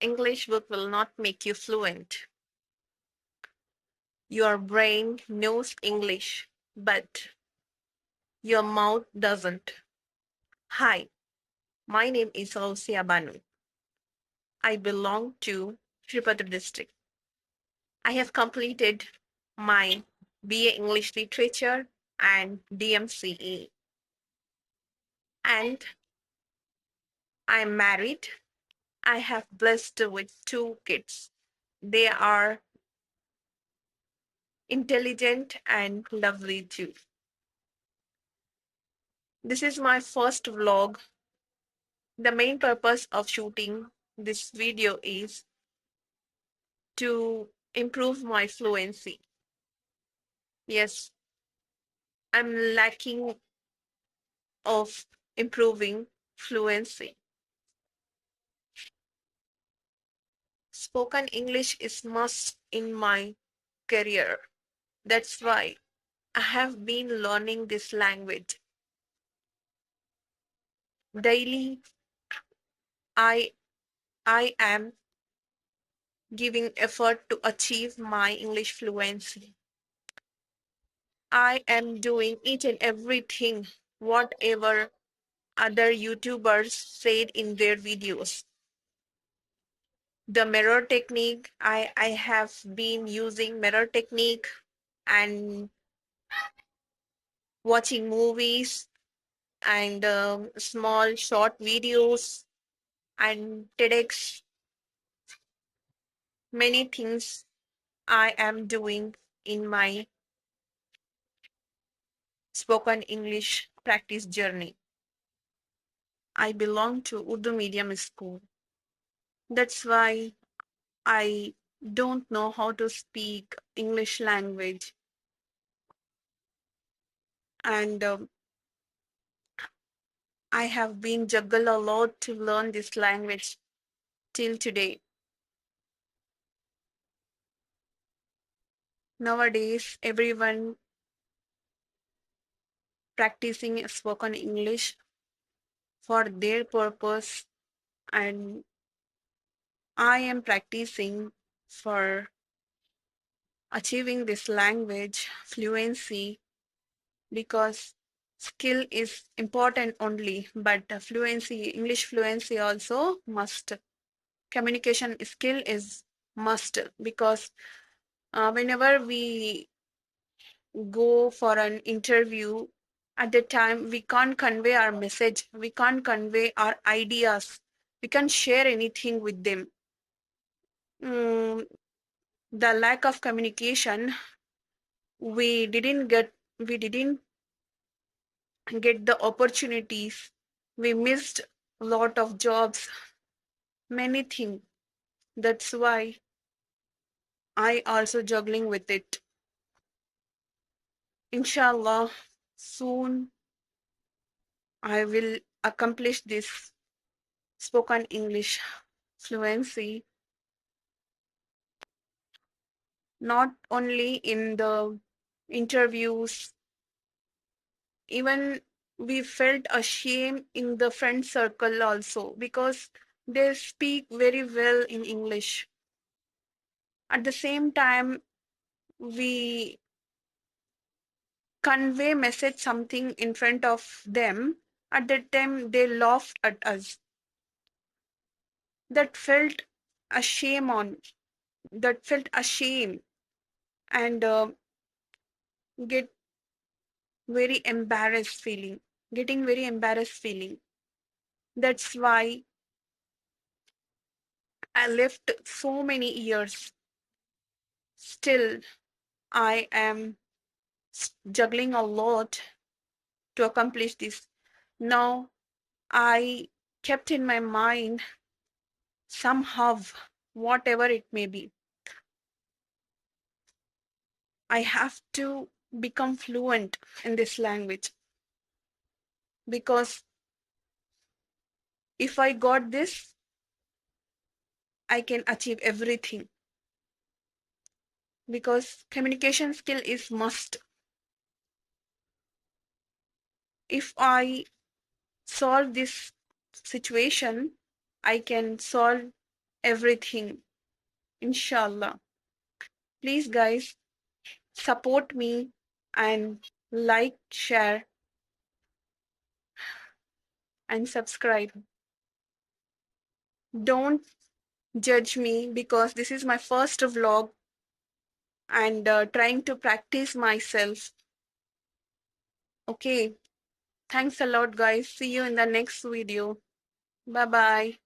English book will not make you fluent. Your brain knows English, but your mouth doesn't. Hi, my name is Fausia Banu. I belong to Tripura district. I have completed my BA English Literature and DMCE, and I am married. I have blessed with two kids. They are intelligent and lovely too. This is my first vlog. The main purpose of shooting this video is to improve my fluency. Yes, I'm lacking of improving fluency. Spoken English is must in my career. That's why I have been learning this language. Daily I I am giving effort to achieve my English fluency. I am doing each and everything whatever other YouTubers said in their videos. The mirror technique, I have been using mirror technique and watching movies and small short videos and TEDx. Many things I am doing in my spoken English practice journey. I belong to Urdu medium school. That's why I don't know how to speak English language, and I have been juggled a lot to learn this language till today. Nowadays, everyone practicing spoken English for their purpose, and I am practicing for achieving this language fluency because skill is important only, but fluency, English fluency also must. Communication skill is must because whenever we go for an interview, at the time we can't convey our message, we can't convey our ideas, we can't share anything with them. Mm, the lack of communication, we didn't get the opportunities, we missed a lot of jobs, many things. That's why I also juggling with it. Inshallah, soon I will accomplish this spoken English fluency, not only in the interviews, even we felt ashamed in the friend circle also because they speak very well in English. At the same time, we convey message something in front of them. At that time, they laughed at us. That felt ashamed on. That felt ashamed and get very embarrassed feeling, getting very embarrassed feeling. That's why I left so many years. Still, I am juggling a lot to accomplish this. Now, I kept in my mind somehow, whatever it may be, I have to become fluent in this language because if I got this, I can achieve everything because communication skill is must. If I solve this situation, I can solve everything. Inshallah. Please, guys, support me and like, share, and subscribe. Don't judge me because this is my first vlog and trying to practice myself. Okay. Thanks a lot, guys. See you in the next video. Bye bye.